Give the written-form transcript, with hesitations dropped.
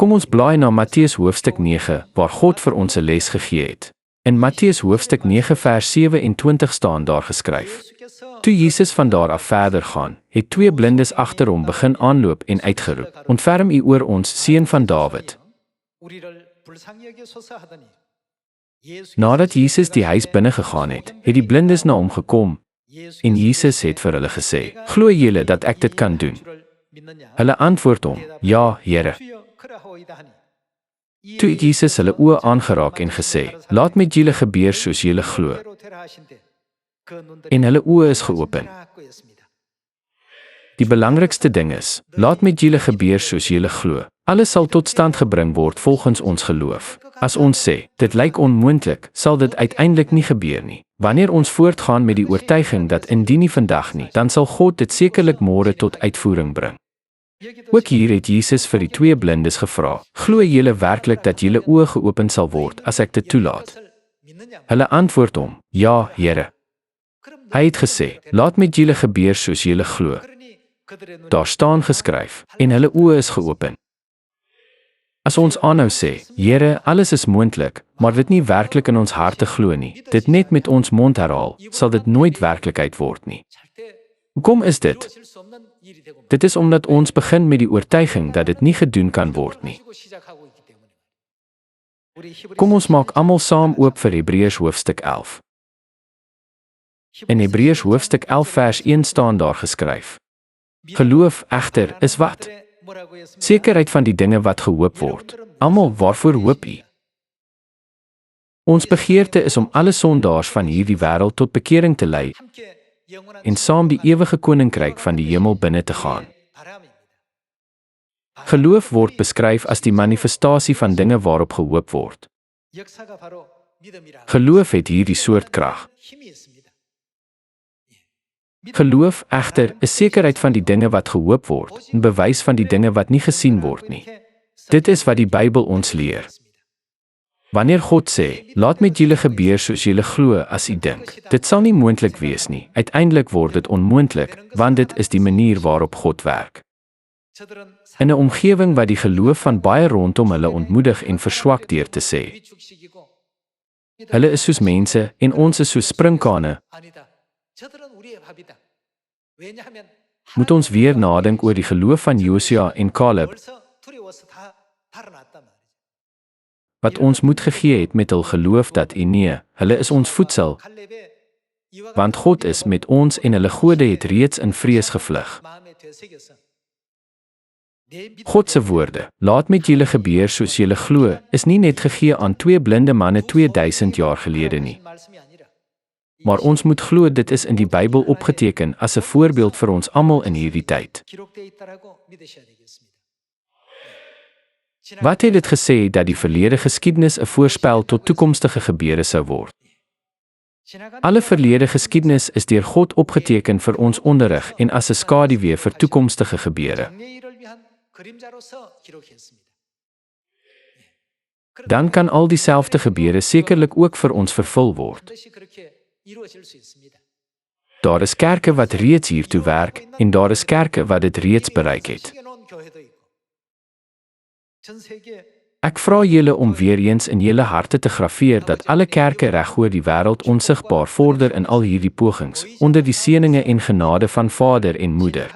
Kom ons blaai na Matteus hoofstuk 9, waar God vir ons 'n les gegee het. In Matteus hoofstuk 9 vers 27 staan daar geskryf: Toe Jesus van daar af verder gaan, het 2 blindes agter hom begin aanloop en uitgeroep: Ontferm U oor ons, seun van Dawid. Nadat Jesus die huis binne gegaan het, het die blindes na hom gekom en Jesus het vir hulle gesê: Glo julle dat ek dit kan doen? Hulle antwoord hom: Ja, Here. Toe het Jesus hulle oë aangeraak en gesê: Laat met julle gebeur soos julle glo. En hulle oë is geopen. Die belangrikste ding is, laat met julle gebeur soos julle glo. Alles sal tot stand gebring word volgens ons geloof. As ons sê, dit lyk onmoontlik, sal dit uiteindelik nie gebeur nie. Wanneer ons voortgaan met die oortuiging dat indien nie vandag nie, dan sal God dit sekerlik môre tot uitvoering bring. Ook hier het Jesus vir die 2 blindes gevra: Glo julle werklik dat julle oë geopen sal word as ek dit toelaat? Hulle antwoord hom: Ja, Here. Hy het gesê: Laat met julle gebeur soos julle glo. Daar staan geskryf: En hulle oë is geopen. As ons aanhou sê: Here, alles is moontlik, maar dit nie werklik in ons harte glo nie, dit net met ons mond herhaal, sal dit nooit werklikheid word nie. Hoekom is dit? Dit is omdat ons begin met die oortuiging dat dit nie gedoen kan word nie. Kom ons maak almal saam oop vir Hebreërs hoofstuk 11. In Hebreërs hoofstuk 11 vers 1 staan daar geskryf: Geloof egter is wat? Sekerheid van die dinge wat gehoop word. Almal, waarvoor hoop u? Ons begeerte is om alle sondaars van hierdie wêreld tot bekering te lei en saam die ewige koninkryk van die hemel binne te gaan. Geloof word beskryf as die manifestasie van dinge waarop gehoop word. Geloof het hierdie soort krag. Geloof egter is sekerheid van die dinge wat gehoop word, en bewys van die dinge wat nie gesien word nie. Dit is wat die Bybel ons leer. Wanneer God sê: Laat met julle gebeur soos julle glo as u dink, dit sal nie moontlik wees nie. Uiteindelik word dit onmoontlik, want dit is die manier waarop God werk. In 'n omgewing wat die geloof van baie rondom hulle ontmoedig en verswak deur te sê: Hulle is soos mense en ons is soos sprinkane, moet ons weer nadink oor die geloof van Josua en Caleb, wat ons moed gegee het met hul geloof dat hulle is ons voedsel, want God is met ons en hulle gode het reeds in vrees gevlug. God se woorde: Laat met julle gebeur soos julle glo, is nie net gegee aan 2 blinde manne 2000 jaar gelede nie. Maar ons moet glo dit is in die Bybel opgeteken as 'n voorbeeld vir ons almal in hierdie tyd. Wat het dit gesê dat die verlede geskiedenis 'n voorspel tot toekomstige gebeure sou word? Alle verlede geskiedenis is deur God opgeteken vir ons onderrig en as 'n skaduwee vir toekomstige gebeure. Dan kan al dieselfde gebeure sekerlik ook vir ons vervul word. Daar is kerke wat reeds hiertoe werk en daar is kerke wat dit reeds bereik het. Ek vra julle om weer eens in julle harte te graweer dat alle kerke regoor die wêreld onsigbaar vorder in al hierdie pogings, onder die seëninge en genade van Vader en Moeder.